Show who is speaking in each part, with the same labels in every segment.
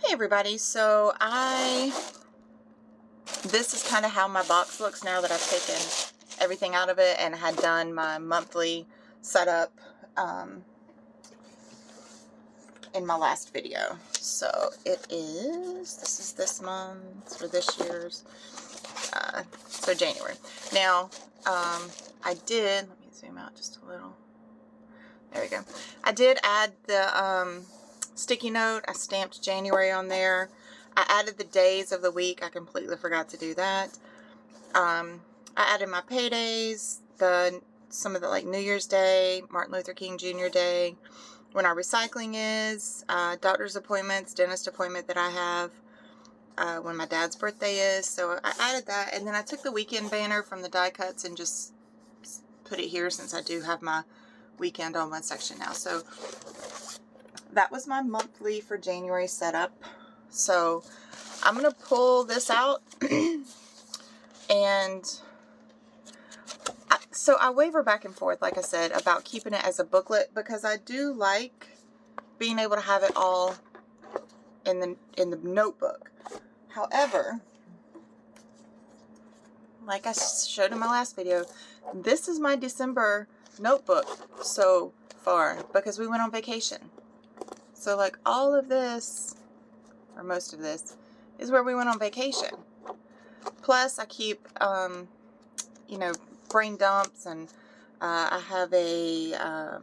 Speaker 1: Hey everybody, so this is kind of how my box looks now that I've taken everything out of it and had done my monthly setup in my last video. So this is this month or this year's, so January. Now, let me zoom out just a little. There we go. I did add the sticky note. I stamped January on there. I added the days of the week. I completely forgot to do that. I added my paydays, some of the like New Year's Day, Martin Luther King Jr. Day, when our recycling is, doctor's appointments, dentist appointment that I have, when my dad's birthday is. So I added that, and then I took the weekend banner from the die cuts and just put it here since I do have my weekend on one section now. So that was my monthly for January setup. So I'm going to pull this out and so I waver back and forth, like I said, about keeping it as a booklet because I do like being able to have it all in the notebook. However, like I showed in my last video, this is my December notebook so far because we went on vacation. So like all of this, or most of this, is where we went on vacation. Plus I keep, you know, brain dumps, and I have a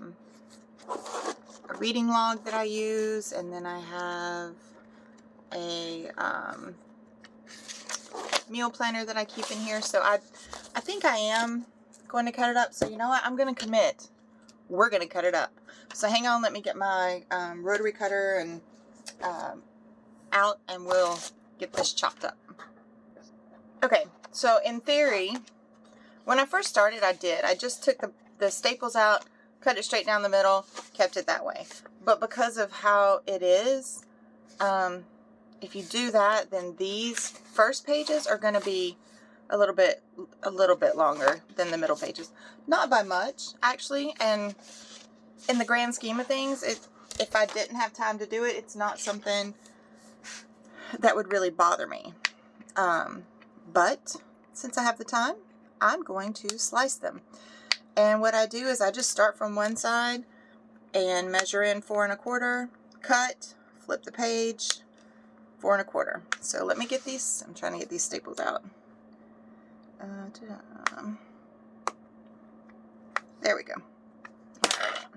Speaker 1: reading log that I use, and then I have a meal planner that I keep in here. So I think I am going to cut it up. So you know what? I'm going to commit. We're going to cut it up. So hang on, let me get my rotary cutter and out, and we'll get this chopped up. Okay, so in theory, when I first started, I just took the staples out, cut it straight down the middle, kept it that way. But because of how it is, if you do that, then these first pages are going to be a little bit longer than the middle pages. Not by much, actually, and in the grand scheme of things, if I didn't have time to do it, it's not something that would really bother me. But since I have the time, I'm going to slice them. And what I do is I just start from one side and measure in 4 1/4, cut, flip the page, 4 1/4. So let me get these, I'm trying to get these staples out. There we go. All right.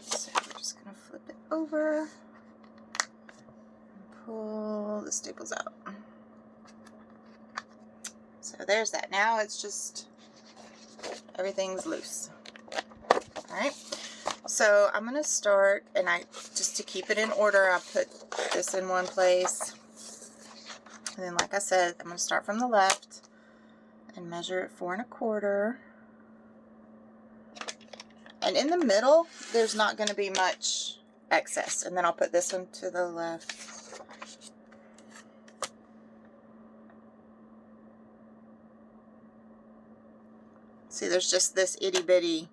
Speaker 1: So we're just going to flip it over and pull the staples out. So there's that. Now it's just, everything's loose. All right. So I'm going to start, and just to keep it in order, I put this in one place. And then, like I said, I'm going to start from the left and measure it 4 1/4. And in the middle, there's not going to be much excess. And then I'll put this one to the left. See, there's just this itty bitty,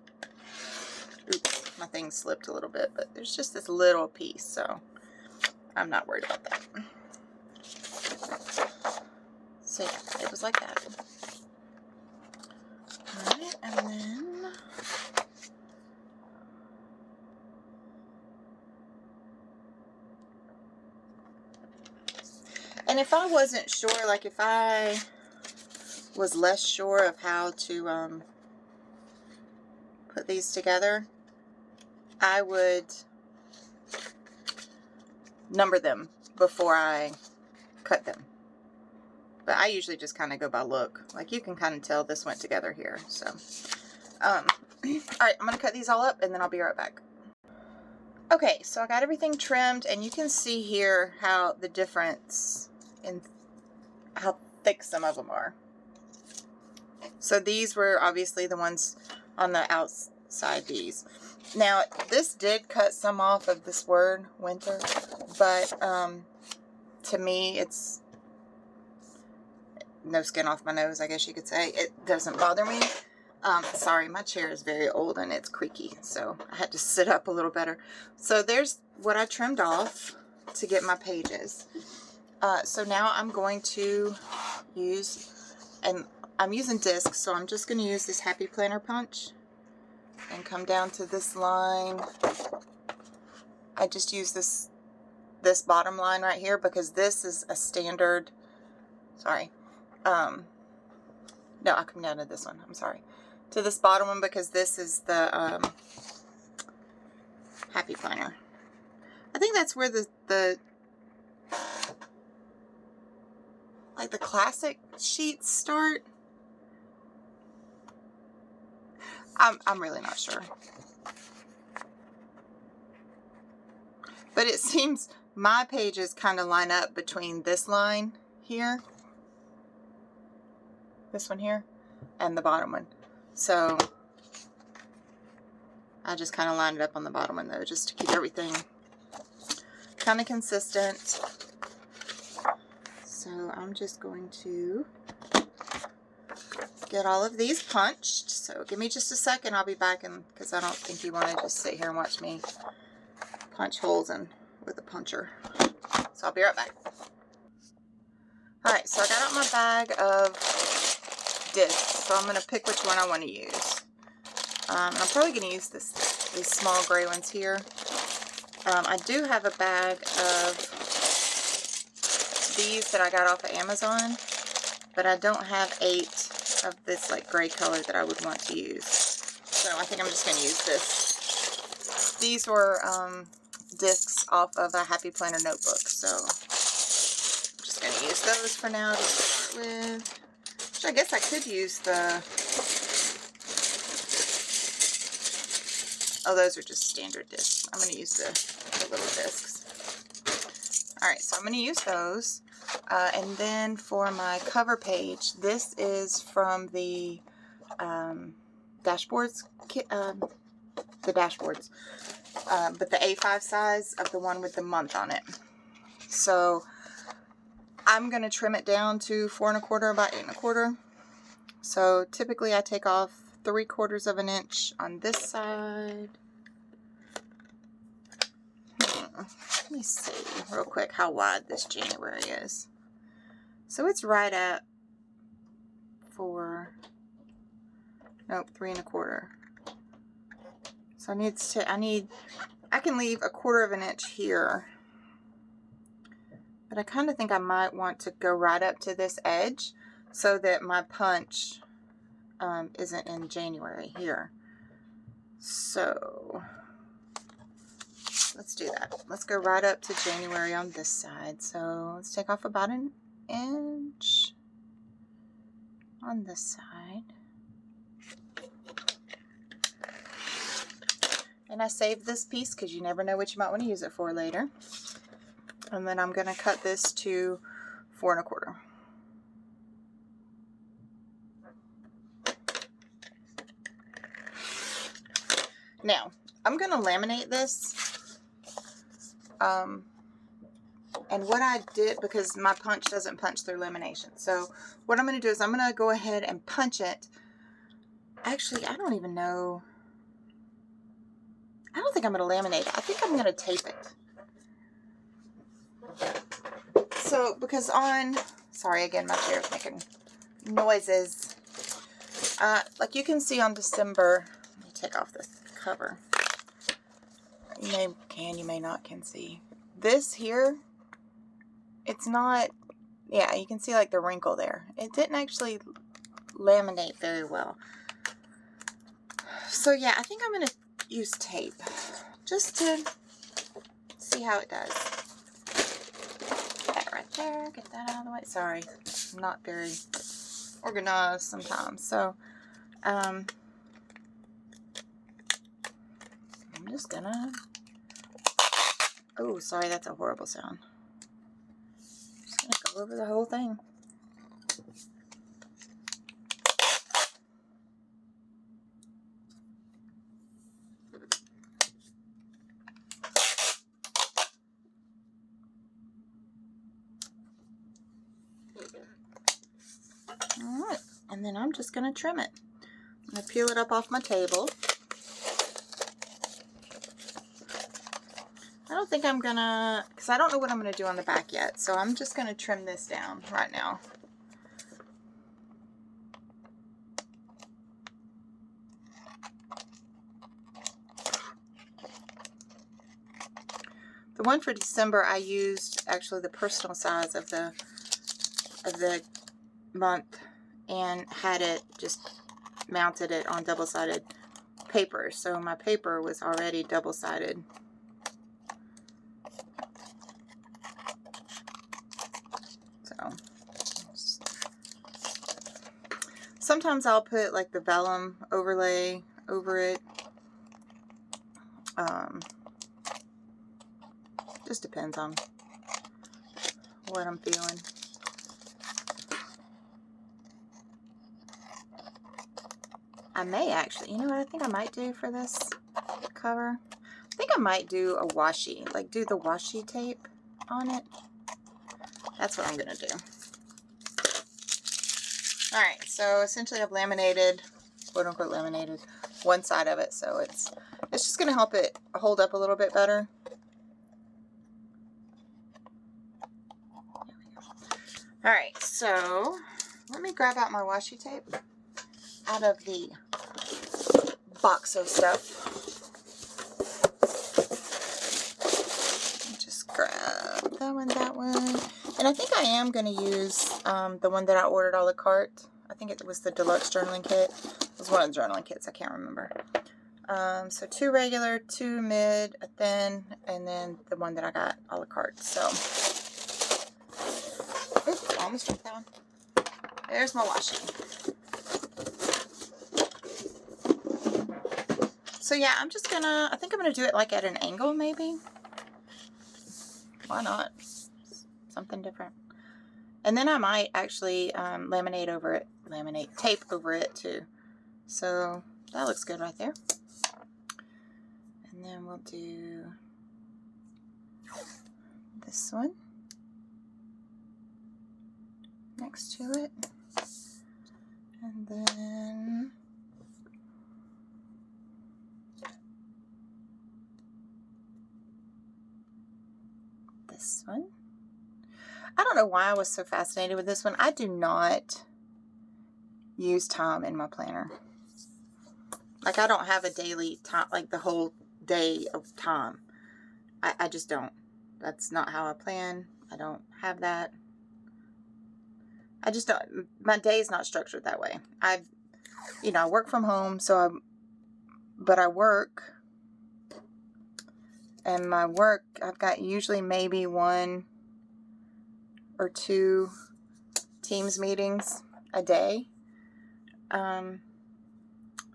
Speaker 1: oops, my thing slipped a little bit, but there's just this little piece, so I'm not worried about that. So yeah, it was like that. Alright, and then if I wasn't sure, like if I was less sure of how to put these together, I would number them before I cut them. But I usually just kind of go by look. Like you can kind of tell this went together here. So, all right, I'm going to cut these all up and then I'll be right back. Okay, so I got everything trimmed, and you can see here how the difference in how thick some of them are. So these were obviously the ones on the outside, these. Now, this did cut some off of this word, winter, but to me, it's no skin off my nose, I guess you could say. It doesn't bother me. Sorry, my chair is very old and it's creaky, so I had to sit up a little better. So there's what I trimmed off. to get my pages. So now I'm going to use, and I'm using discs, so I'm just going to use this Happy Planner punch and come down to this line. I just use this bottom line right here because this is a standard, sorry, no, I'll come down to this one, I'm sorry, to this bottom one because this is the Happy Planner. I think that's where the like the classic sheets start. I'm really not sure. But it seems my pages kind of line up between this line here, this one here, and the bottom one. So I just kind of lined it up on the bottom one though, just to keep everything kind of consistent. So I'm just going to get all of these punched. So give me just a second, I'll be back, because I don't think you want to just sit here and watch me punch holes in with a puncher. So I'll be right back. Alright, so I got out my bag of discs, so I'm going to pick which one I want to use. I'm probably going to use these small gray ones here. I do have a bag of these that I got off of Amazon, but I don't have 8 of this like gray color that I would want to use. So I think I'm just going to use this. These were discs off of a Happy Planner notebook, so I'm just going to use those for now to start with. Which I guess I could use the... Oh, those are just standard discs. I'm going to use the little discs. Alright, so I'm going to use those. And then for my cover page, this is from the dashboards, but the A5 size of the one with the month on it. So I'm going to trim it down to 4 1/4 by 8 1/4. So typically I take off 3/4 of an inch on this side. Let me see real quick how wide this January is. So it's right at 3 1/4. So I can leave 1/4 of an inch here, but I kind of think I might want to go right up to this edge so that my punch isn't in January here. So let's do that. Let's go right up to January on this side. So let's take off about an inch on this side. And I saved this piece because you never know what you might want to use it for later. And then I'm going to cut this to 4 1/4. Now, I'm going to laminate this. And what I did, because my punch doesn't punch through lamination. So what I'm going to do is I'm going to go ahead and punch it. Actually, I don't even know. I don't think I'm going to laminate it. I think I'm going to tape it. So, because sorry again, my chair is making noises. Like you can see on December, let me take off this cover. You may not can see. This here, it's not, yeah, you can see like the wrinkle there. It didn't actually laminate very well. So yeah, I think I'm going to use tape just to see how it does. Get that right there, get that out of the way. Sorry, I'm not very organized sometimes. So I'm just gonna, oh sorry, that's a horrible sound. Just gonna go over the whole thing. Alright, and then I'm just going to trim it. I'm going to peel it up off my table. I don't don't think I'm gonna, because I don't know what I'm gonna do on the back yet. So I'm just gonna trim this down right now. The one for December, I used actually the personal size of the month and had it just mounted it on double-sided paper. So my paper was already double-sided. So sometimes I'll put like the vellum overlay over it. Just depends on what I'm feeling. I may actually, you know what I think I might do for this cover? I think I might do a washi, like do the washi tape on it. That's what I'm gonna do. All right, so essentially I've laminated, quote unquote laminated, one side of it, so it's just gonna help it hold up a little bit better. All right, so let me grab out my washi tape out of the box of stuff. Just grab that one. And I think I am going to use the one that I ordered a la carte. I think it was the deluxe journaling kit. It was one of the journaling kits, I can't remember. So 2 regular, 2 mid, a thin, and then the one that I got a la carte. So, oops, almost dropped that one. There's my washi. So yeah, I'm just gonna, I think I'm gonna do it like at an angle maybe. Why not? Something different. And then I might actually laminate over it, tape over it too. So that looks good right there. And then we'll do this one next to it. And then this one. I don't know why I was so fascinated with this one. I do not use time in my planner. Like I don't have a daily time, like the whole day of time. I just don't. That's not how I plan. I don't have that. I just don't, my day is not structured that way. I work from home, but I work, and my work, I've got usually maybe 1 or 2 Teams meetings a day.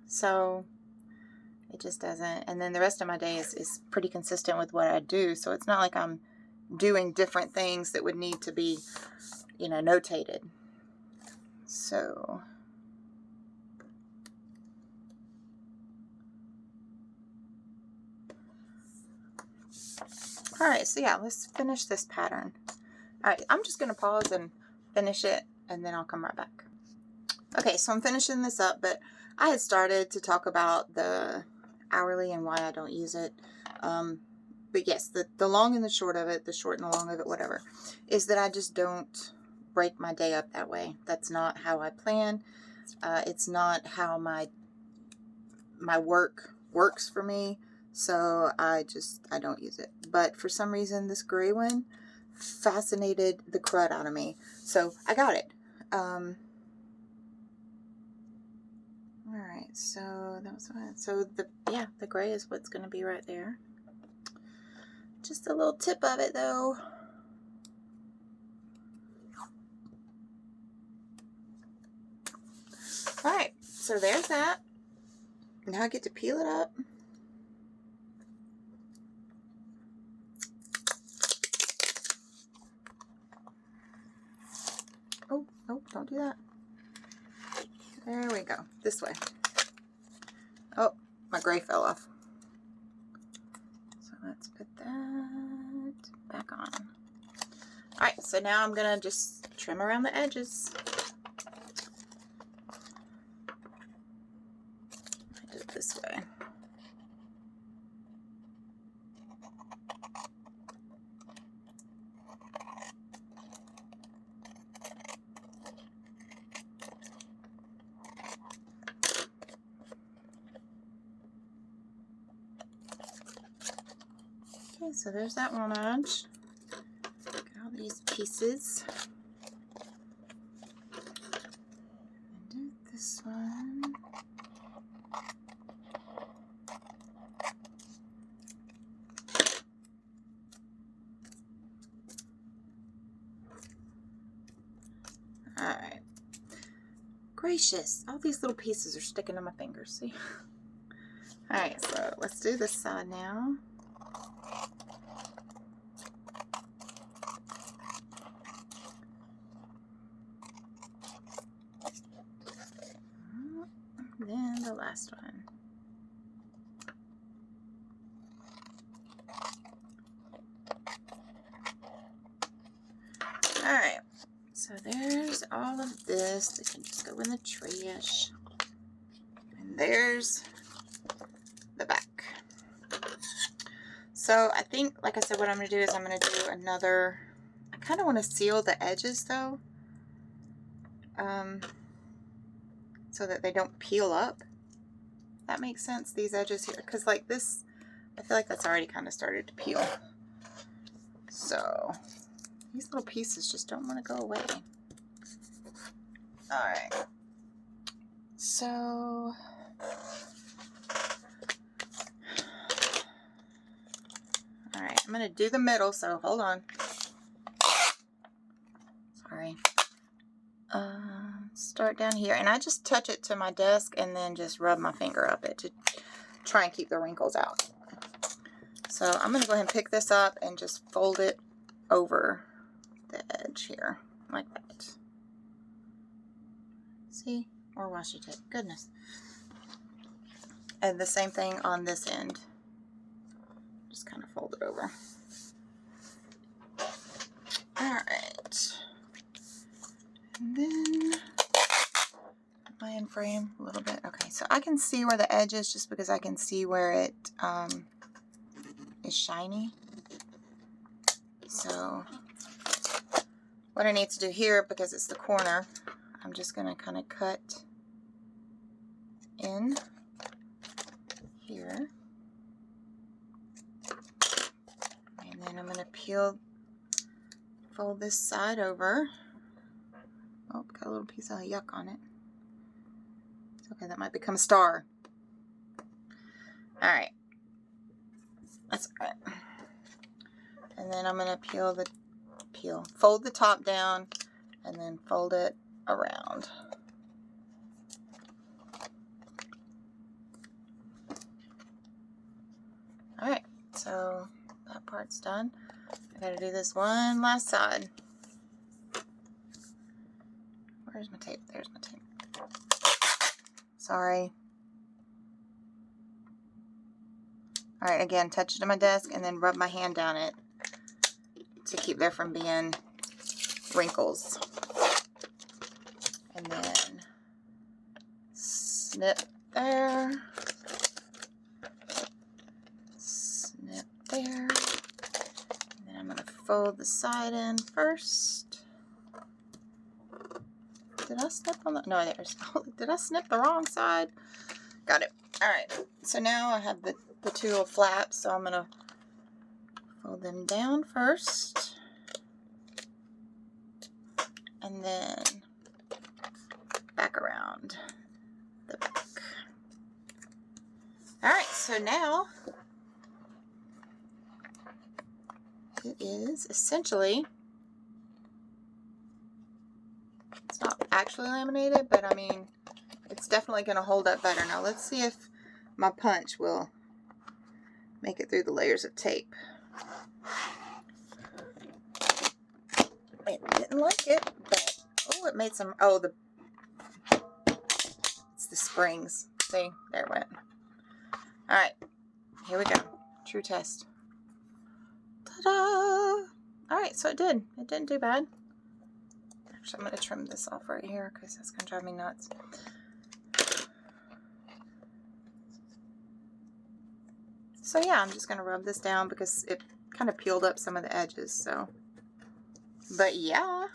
Speaker 1: So it just doesn't, and then the rest of my day is pretty consistent with what I do. So it's not like I'm doing different things that would need to be, notated. So all right, so yeah, let's finish this pattern. All right, I'm just gonna pause and finish it, and then I'll come right back. Okay, so I'm finishing this up, but I had started to talk about the hourly and why I don't use it. But yes, the long and the short of it, the short and the long of it, whatever, is that I just don't break my day up that way. That's not how I plan. It's not how my work works for me. So I don't use it. But for some reason, this gray one fascinated the crud out of me. So I got it. All right, so that was fine. So the gray is what's going to be right there. Just a little tip of it though. All right, so there's that. Now I get to peel it up. Oh, don't do that. There we go. This way. Oh, my gray fell off. So let's put that back on. All right, so now I'm going to just trim around the edges. I do it this way. Okay, so there's that one edge. Got all these pieces. And do this one. Alright. Gracious. All these little pieces are sticking to my fingers, see? Alright, so let's do this side now. And then the last one. Alright. So there's all of this that can just go in the trash. And there's the back. So I think, like I said, what I'm going to do is I'm going to do another, I kind of want to seal the edges though. So that they don't peel up. That makes sense, these edges here. Because like this, I feel like that's already kind of started to peel. So these little pieces just don't want to go away. Alright. So alright, I'm going to do the middle, so hold on. Sorry. Start down here, and I just touch it to my desk and then just rub my finger up it to try and keep the wrinkles out. So I'm going to go ahead and pick this up and just fold it over the edge here, like that. See? Or washi tape. Goodness. And the same thing on this end. Just kind of fold it over. Alright. And then my end frame a little bit. Okay, so I can see where the edge is just because I can see where it is shiny. So what I need to do here, because it's the corner, I'm just going to kind of cut in here. And then I'm going to fold this side over. Oh, got a little piece of yuck on it. It's okay, that might become a star. Alright. That's alright. And then I'm going to fold the top down and then fold it around. Alright, so that part's done. I gotta do this one last side. Where's my tape? There's my tape. Sorry. Alright, again, touch it to my desk and then rub my hand down it to keep there from being wrinkles. And then snip there. Snip there. And then I'm going to fold the side in first. Did I snip on the... No, there's... Oh, did I snip the wrong side? Got it. Alright, so now I have the two little flaps, so I'm going to fold them down first. And then back around the back. Alright, so now it is essentially... It's not actually laminated, but I mean, it's definitely going to hold up better. Now let's see if my punch will make it through the layers of tape. It didn't like it, but oh, it made some, oh, it's the springs. See, there it went. Alright, here we go. True test. Ta-da! Alright, so it didn't do bad. Actually, I'm going to trim this off right here because that's going to drive me nuts. So yeah, I'm just going to rub this down because it kind of peeled up some of the edges. So, but yeah,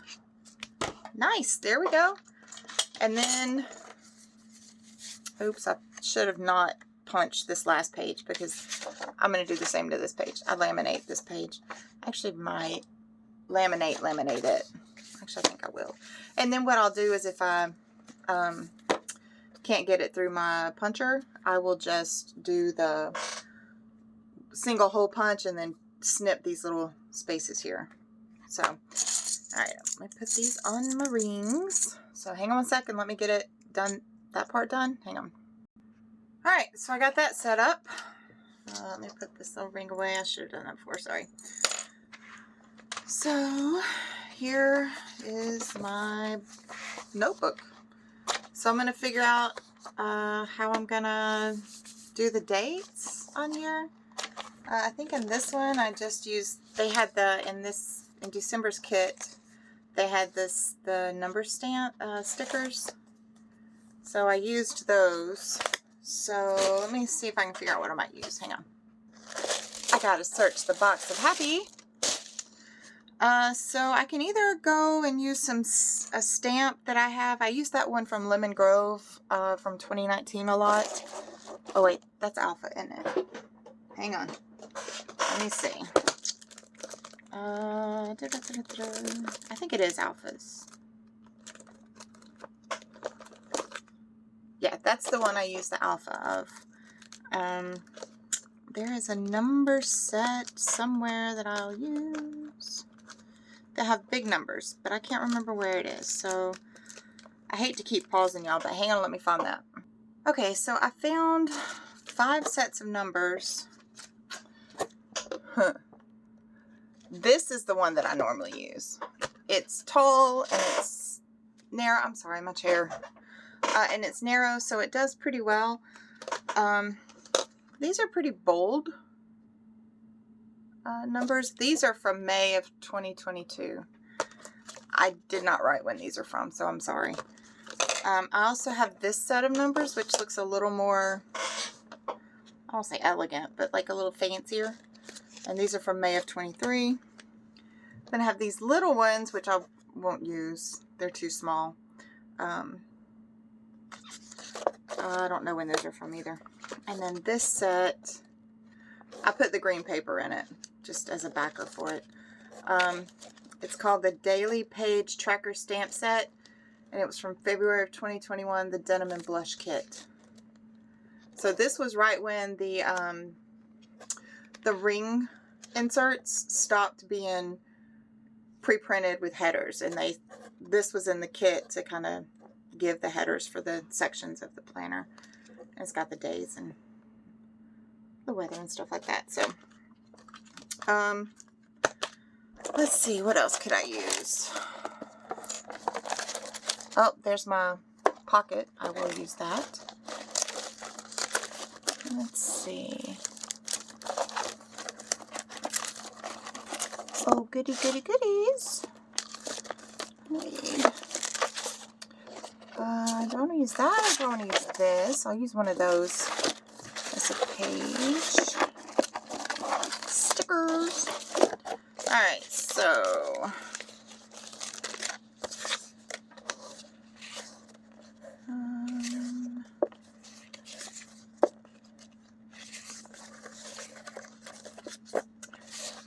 Speaker 1: nice. There we go. And then, oops, I should have not punch this last page because I'm going to do the same to this page. I laminate this page. Actually might laminate it. Actually, I think I will. And then what I'll do is if I can't get it through my puncher, I will just do the single hole punch and then snip these little spaces here. So, all right, let me put these on my rings. So hang on 1 second, let me get it done, that part done. Hang on. All right, so I got that set up. Let me put this little ring away. I should have done that before, sorry. So here is my notebook. So I'm going to figure out how I'm going to do the dates on here. I think in this one I just used, they had in December's kit, they had the number stamp stickers. So I used those. So let me see if I can figure out what I might use. Hang on. I gotta search the box of happy. So I can either go and use a stamp that I have. I used that one from Lemon Grove from 2019 a lot. Oh wait, that's Alpha, isn't it? Hang on. Let me see. I think it is Alpha's. Yeah, that's the one I use the Alpha of. There is a number set somewhere that I'll use. They have big numbers, but I can't remember where it is. So I hate to keep pausing y'all, but hang on, let me find that. Okay, so I found 5 sets of numbers. This is the one that I normally use. It's tall and it's narrow. I'm sorry, my chair. And it's narrow, so it does pretty well. These are pretty bold numbers. These are from May of 2022. I did not write when these are from, so I'm sorry. I also have this set of numbers, which looks a little more, I won't say elegant, but like a little fancier. And these are from May of 23. Then I have these little ones, which I won't use. They're too small. I don't know when those are from either. And then this set, I put the green paper in it, just as a backer for it. It's called the Daily Page Tracker Stamp Set, and it was from February of 2021, the Denim and Blush Kit. So this was right when the ring inserts stopped being pre-printed with headers, and this was in the kit to kind of give the headers for the sections of the planner. And it's got the days and the weather and stuff like that. So let's see, what else could I use? Oh, there's my pocket. I will use that. Let's see. Oh, goody, goody, goodies. Do I want to use that or do I want to use this? I'll use one of those as a page. Stickers. Alright, so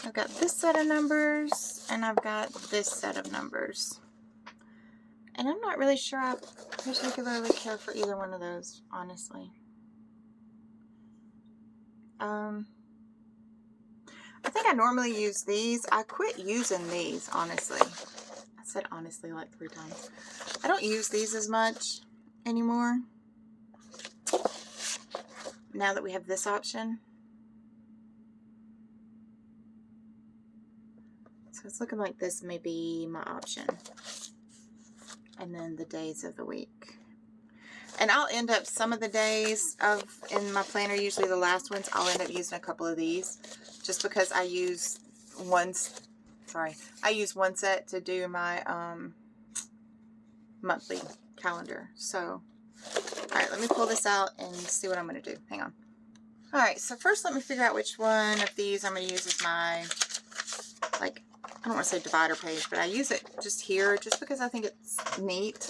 Speaker 1: I've got this set of numbers and I've got this set of numbers. And I'm not really sure I particularly care for either one of those, honestly. I think I normally use these. I quit using these, honestly. I said honestly like 3 times. I don't use these as much anymore. Now that we have this option. So it's looking like this may be my option. And then the days of the week. And I'll end up some of the days in my planner, usually the last ones, I'll end up using a couple of these just because I use one set to do my monthly calendar. So, all right, let me pull this out and see what I'm going to do. Hang on. All right, so first let me figure out which one of these I'm going to use as my, like, I don't want to say divider page, but I use it just here just because I think it's neat.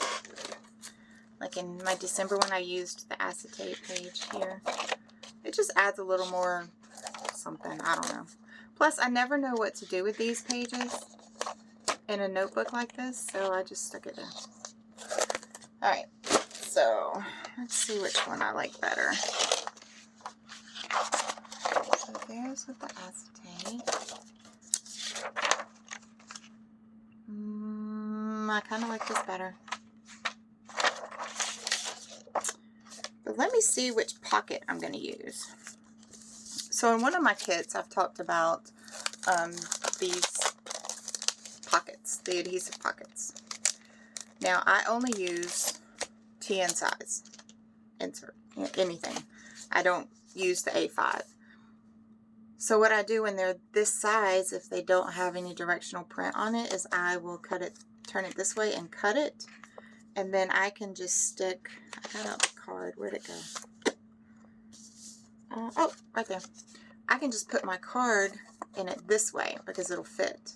Speaker 1: Like in my December one, I used the acetate page here. It just adds a little more something. I don't know. Plus, I never know what to do with these pages in a notebook like this, so I just stuck it there. Alright, so let's see which one I like better. So there's with the acetate. I kind of like this better. But let me see which pocket I'm going to use. So in one of my kits, I've talked about these pockets, the adhesive pockets. Now, I only use TN size insert, anything. I don't use the A5. So what I do when they're this size, if they don't have any directional print on it, is I will cut it, turn it this way and cut it. And then I can just stick, I got out the card, where'd it go? Oh, right there. I can just put my card in it this way because it'll fit.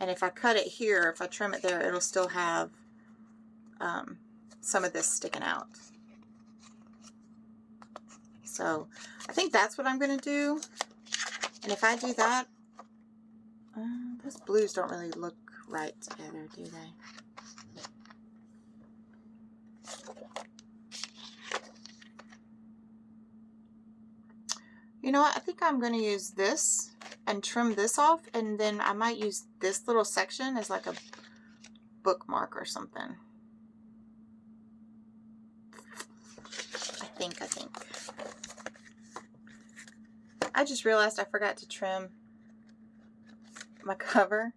Speaker 1: And if I cut it here, if I trim it there, it'll still have some of this sticking out. So I think that's what I'm going to do. And if I do that, those blues don't really look right together, do they? You know what? I think I'm going to use this and trim this off, and then I might use this little section as like a bookmark or something. I think. I just realized I forgot to trim my cover.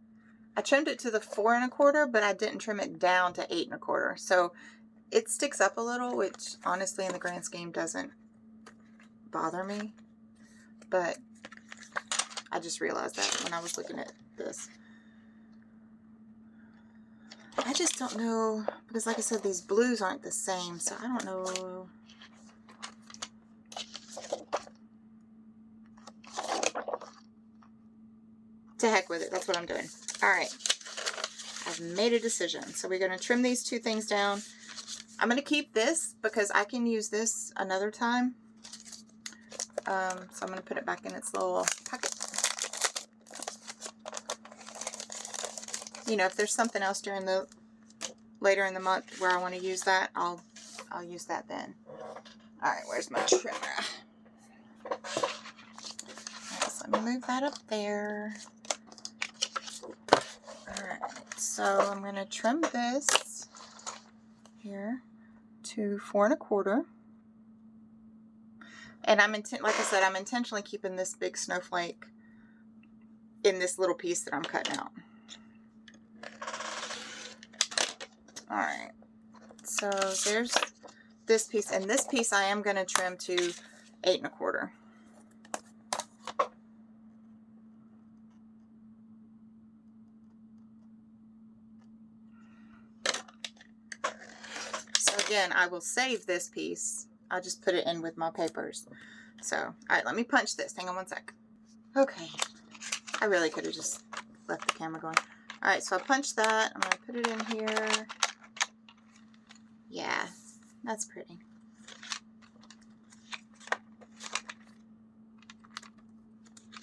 Speaker 1: I trimmed it to the 4 1/4, but I didn't trim it down to 8 1/4. So it sticks up a little, which honestly in the grand scheme doesn't bother me. But I just realized that when I was looking at this. I just don't know, because like I said, these blues aren't the same, so I don't know. To heck with it, that's what I'm doing. Alright, I've made a decision. So we're going to trim these two things down. I'm going to keep this because I can use this another time. So I'm going to put it back in its little pocket. You know, if there's something else during the later in the month where I want to use that, I'll use that then. All right, where's my trimmer? All right, so let me move that up there. All right, so I'm going to trim this here to 4 1/4. And like I said, I'm intentionally keeping this big snowflake in this little piece that I'm cutting out. All right, so there's this piece, and this piece I am going to trim to 8 1/4. So again, I will save this piece. I'll just put it in with my papers. So, all right, let me punch this. Hang on one sec. Okay, I really could have just left the camera going. All right, so I punched that. I'm going to put it in here. Yeah, that's pretty.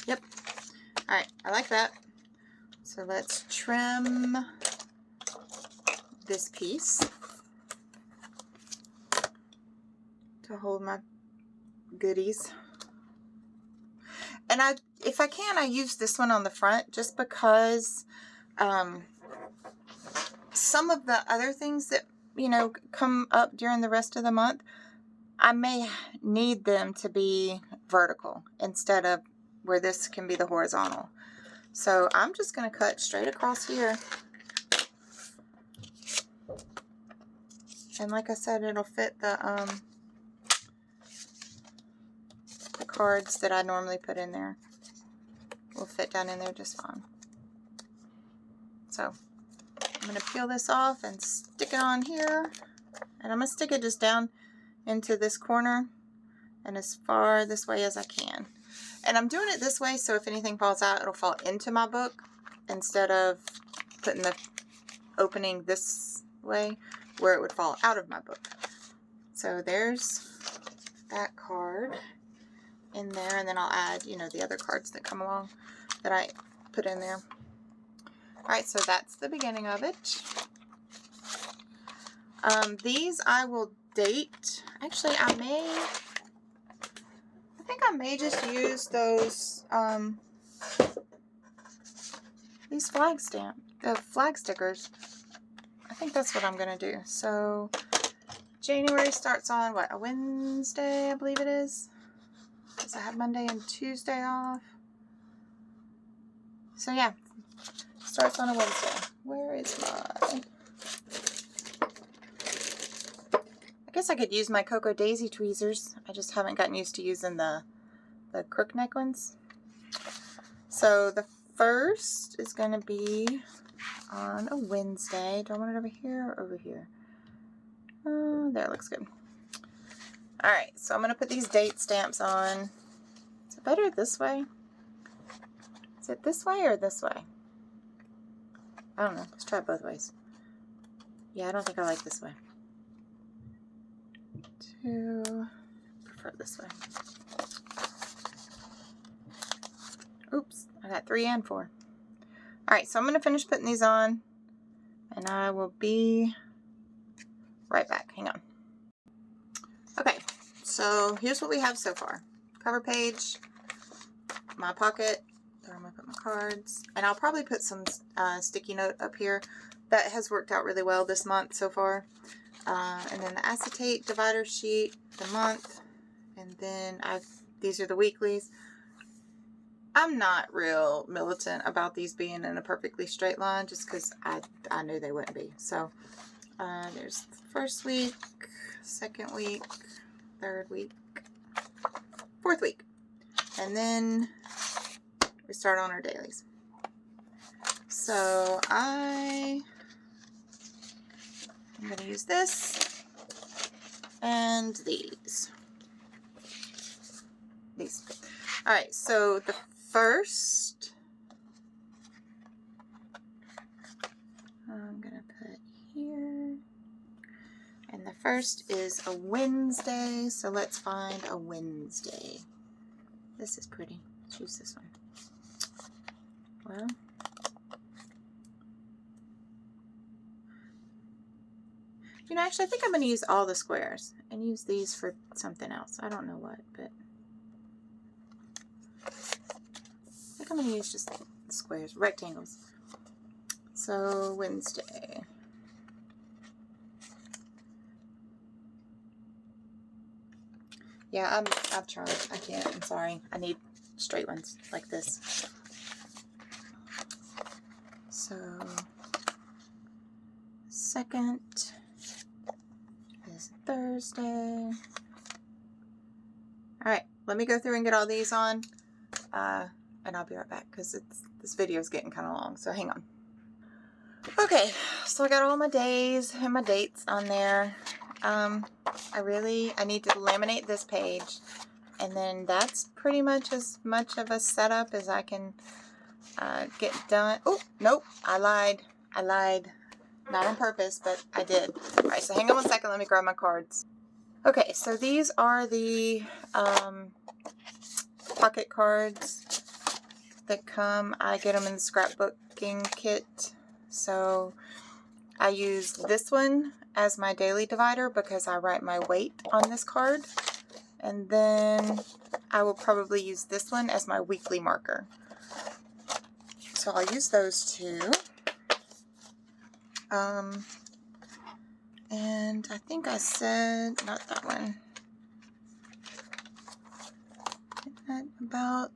Speaker 1: Yep. All right, I like that. So let's trim this piece to hold my goodies. And if I can, I use this one on the front just because some of the other things that, you know, come up during the rest of the month, I may need them to be vertical instead of where this can be the horizontal. So I'm just going to cut straight across here. And like I said, it'll fit the cards that I normally put in there. Will fit down in there just fine. So I'm going to peel this off and stick it on here. And I'm going to stick it just down into this corner and as far this way as I can. And I'm doing it this way so if anything falls out, it'll fall into my book instead of putting the opening this way where it would fall out of my book. So there's that card. in there, and then I'll add, you know, the other cards that come along that I put in there. Alright, so that's the beginning of it. These I will date. Actually, I think I may just use those, these flag stickers. I think that's what I'm going to do. So, January starts on, what, a Wednesday, I believe it is? Because I have Monday and Tuesday off. So, yeah, starts on a Wednesday. Where is my... I guess I could use my Cocoa Daisy tweezers. I just haven't gotten used to using the crook neck ones. So, the first is going to be on a Wednesday. Do I want it over here or over here? There, it looks good. Alright, so I'm going to put these date stamps on. Is it better this way? Is it this way or this way? I don't know. Let's try it both ways. Yeah, I don't think I like this way. Prefer this way. Oops, I got 3 and 4. Alright, so I'm going to finish putting these on, and I will be right back. Hang on. Okay, so here's what we have so far. Cover page, my pocket, where I'm going to put my cards, and I'll probably put some sticky note up here. That has worked out really well this month so far. And then the acetate divider sheet, the month, and then these are the weeklies. I'm not real militant about these being in a perfectly straight line, just because I knew they wouldn't be. So there's the first week, second week, third week, fourth week, and then we start on our dailies. So I'm going to use this and these. All right, so the first I'm going to put here, and the first is a Wednesday, so let's find a Wednesday. This is pretty. Let's use this one. Well, you know, actually, I think I'm going to use all the squares and use these for something else. I don't know what, but I think I'm going to use just squares, rectangles. So, Wednesday. Yeah, I've tried. I can't. I'm sorry. I need straight ones like this. So, second is Thursday. Alright, let me go through and get all these on, and I'll be right back, because this video is getting kind of long, so hang on. Okay, so I got all my days and my dates on there. I need to laminate this page, and then that's pretty much as much of a setup as I can get done. Oh, nope, I lied. Not on purpose, but I did. Alright, so hang on one second, let me grab my cards. Okay, so these are the pocket cards that come. I get them in the scrapbooking kit. So I use this one as my daily divider because I write my weight on this card. And then I will probably use this one as my weekly marker. So I'll use those two. And I think I said, not that one. About,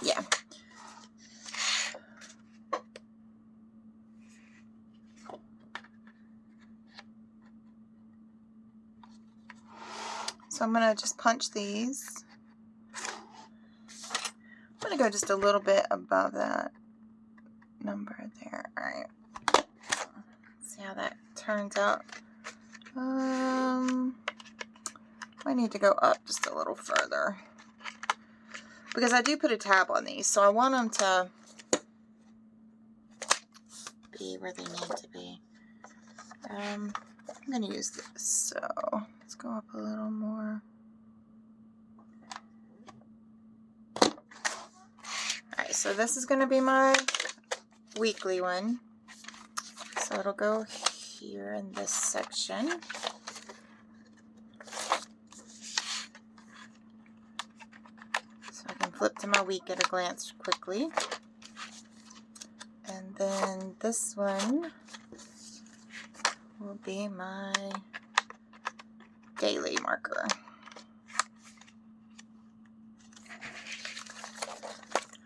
Speaker 1: yeah. So I'm going to just punch these. I'm going to go just a little bit above that number there. All right. See how that turns out. I need to go up just a little further, because I do put a tab on these, so I want them to be where they need to be. I'm going to use this, so let's go up a little more. so this is going to be my weekly one. So it'll go here in this section. So I can flip to my week at a glance quickly. And then this one will be my daily marker.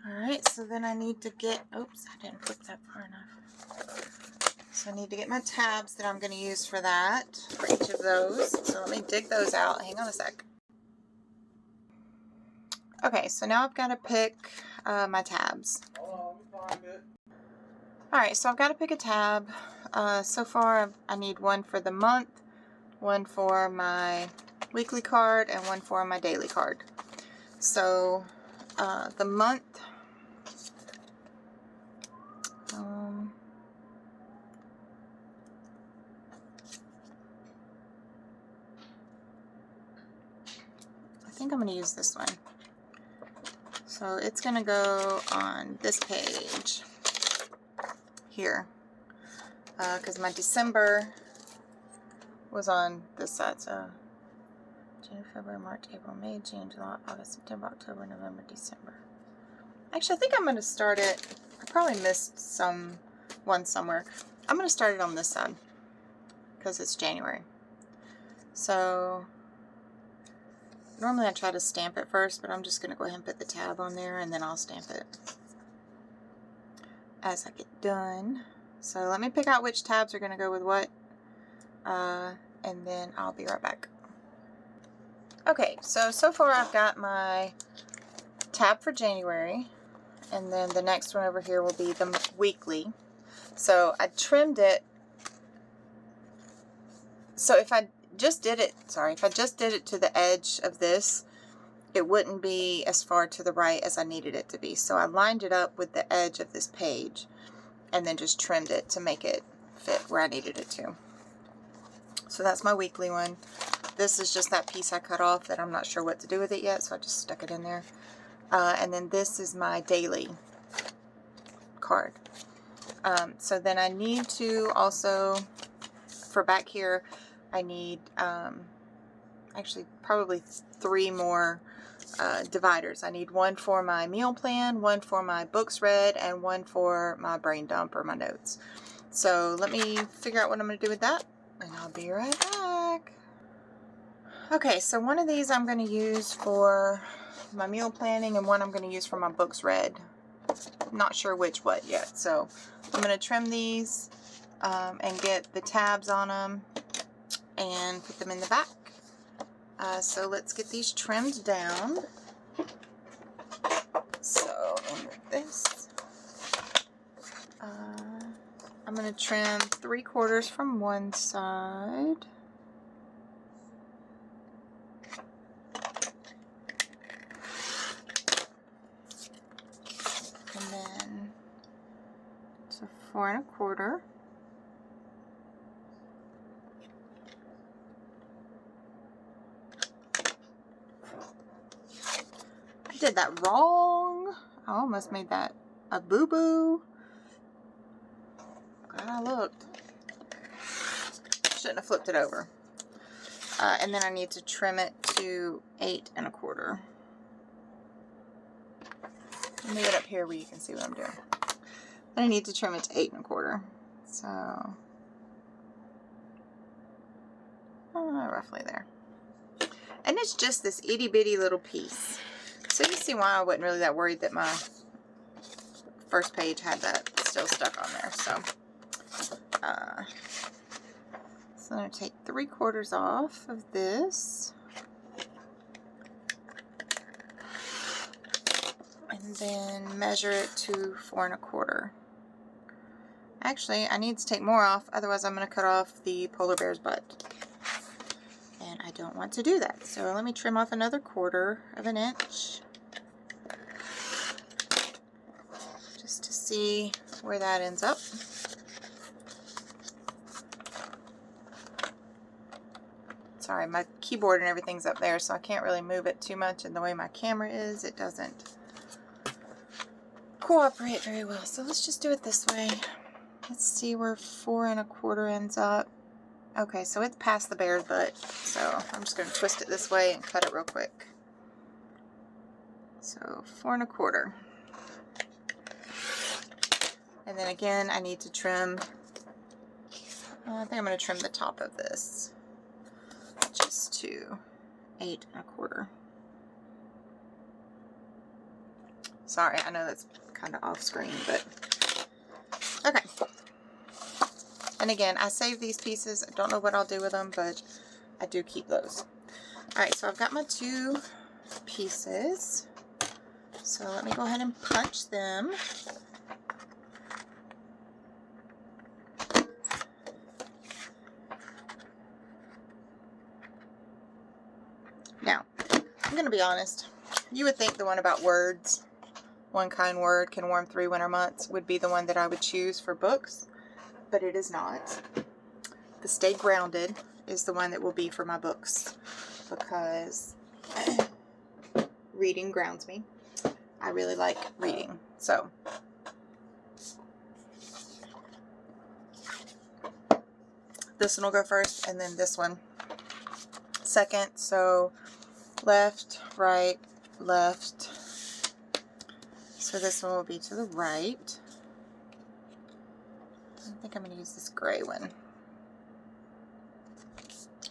Speaker 1: Alright, so then I need to get, oops, I didn't flip that far enough. So I need to get my tabs that I'm going to use for that, for each of those. So let me dig those out. Hang on a sec. Okay, so now I've got to pick my tabs.
Speaker 2: Hold on, let me find it.
Speaker 1: Alright, so I've got to pick a tab. So far I need one for the month, one for my weekly card, and one for my daily card. So the month, I think I'm going to use this one. So it's going to go on this page here, because my December was on this side. So January, February, March, April, May, June, July, August, September, October, November, December. Actually, I think I'm going to start it. I probably missed one somewhere. I'm going to start it on this side because it's January. So normally I try to stamp it first, but I'm just going to go ahead and put the tab on there, and then I'll stamp it as I get done. So let me pick out which tabs are going to go with what, and then I'll be right back. Okay, so far I've got my tab for January, and then the next one over here will be the weekly. So I trimmed it. So if I just did it, if I just did it to the edge of this, it wouldn't be as far to the right as I needed it to be. So I lined it up with the edge of this page and then just trimmed it to make it fit where I needed it to. So that's my weekly one. This is just that piece I cut off that I'm not sure what to do with it yet, so I just stuck it in there. And then this is my daily card. So then I need to also, for back here, I need actually probably 3 more dividers. I need one for my meal plan, one for my books read, and one for my brain dump or my notes. So let me figure out what I'm going to do with that, and I'll be right back. Okay, so one of these I'm going to use for my meal planning, and one I'm going to use for my books read. Not sure which what yet, so I'm going to trim these and get the tabs on them and put them in the back. So let's get these trimmed down. So in this, I'm going to trim 3/4 from one side. And then to 4 1/4. I did that wrong. I almost made that a boo-boo. Glad I looked. Shouldn't have flipped it over. And then I need to trim it to 8 1/4. Move it up here where you can see what I'm doing. And I need to trim it to 8 1/4. So roughly there. And it's just this itty bitty little piece. So you see why I wasn't really that worried that my first page had that still stuck on there. So I'm going to take 3/4 off of this. And then measure it to 4 1/4. Actually, I need to take more off, otherwise I'm going to cut off the polar bear's butt. And I don't want to do that. So let me trim off another 1/4 of an inch. Just to see where that ends up. Sorry, my keyboard and everything's up there, so I can't really move it too much, and the way my camera is, it doesn't cooperate very well. So let's just do it this way. Let's see where 4 1/4 ends up. Okay, so it's past the bear's butt. So I'm just going to twist it this way and cut it real quick. So 4 1/4. And then again, I need to trim. I think I'm going to trim the top of this just to 8 1/4. Sorry, I know that's kind of off screen, but okay. And again, I save these pieces. I don't know what I'll do with them, but I do keep those. All right, so I've got my 2 pieces. So let me go ahead and punch them. Now, I'm going to be honest. You would think the one about words, one kind word can warm 3 winter months, would be the one that I would choose for books, but it is not. The Stay Grounded is the one that will be for my books, because reading grounds me. I really like reading. So this one will go first, and then this one second. So left, right, left. So this one will be to the right. I think I'm going to use this gray one.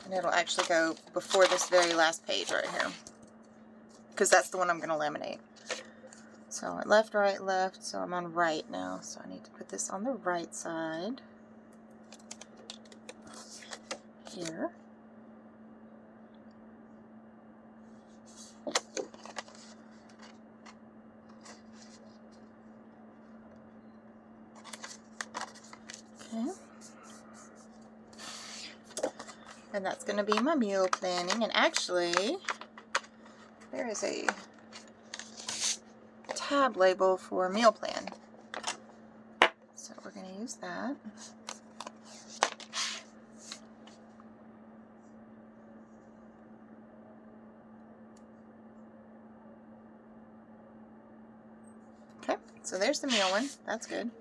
Speaker 1: And it'll actually go before this very last page right here, because that's the one I'm going to laminate. So left, right, left. So I'm on right now. So I need to put this on the right side here. Okay. And that's going to be my meal planning. And actually, there is a tab label for meal plan. So we're going to use that. Okay, so there's the meal one. That's good.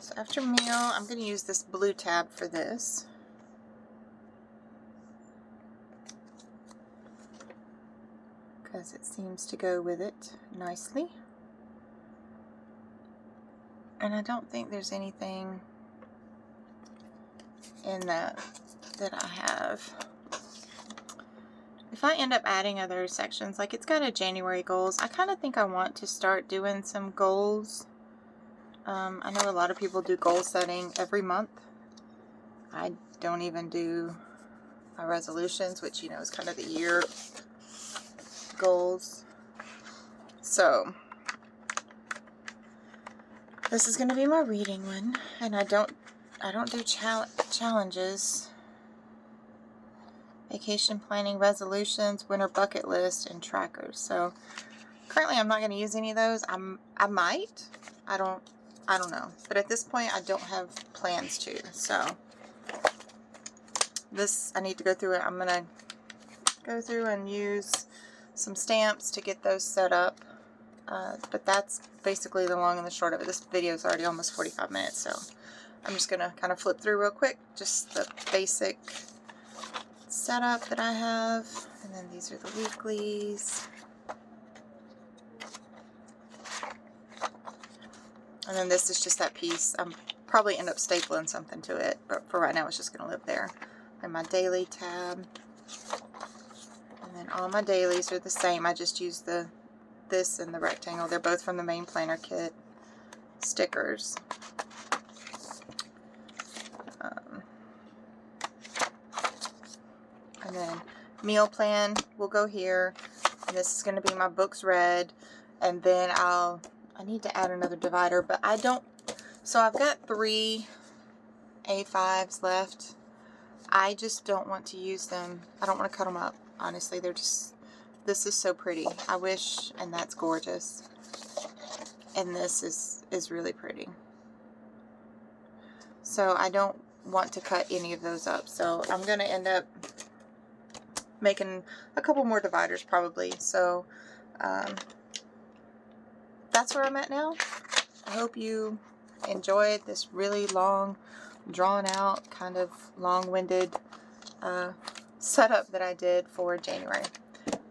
Speaker 1: So after meal, I'm going to use this blue tab for this. Because it seems to go with it nicely. And I don't think there's anything in that I have. If I end up adding other sections, like it's got a January goals, I kind of think I want to start doing some goals. I know a lot of people do goal setting every month. I don't even do my resolutions, which, you know, is kind of the year goals. So this is going to be my reading one, and I don't do challenges, vacation planning, resolutions, winter bucket list, and trackers. So currently I'm not going to use any of those. I might. I don't know. But at this point I don't have plans to. So this, I need to go through it. I'm going to go through and use some stamps to get those set up. But that's basically the long and the short of it. This video is already almost 45 minutes, so I'm just going to kind of flip through real quick, just the basic setup that I have. And then these are the weeklies. And then this is just that piece. I'm probably end up stapling something to it, but for right now it's just going to live there. And my daily tab. And then all my dailies are the same. I just use this and the rectangle. They're both from the main planner kit stickers. And then meal plan will go here. And this is going to be my books read. And then I need to add another divider, but I don't. So I've got 3 A5s left. I just don't want to use them. I don't want to cut them up. Honestly, they're just, this is so pretty. I wish, and that's gorgeous. And this is really pretty. So I don't want to cut any of those up. So I'm going to end up making a couple more dividers probably. So that's where I'm at now. I hope you enjoyed this really long, drawn out, kind of long-winded setup that I did for January.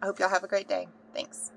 Speaker 1: I hope y'all have a great day. Thanks.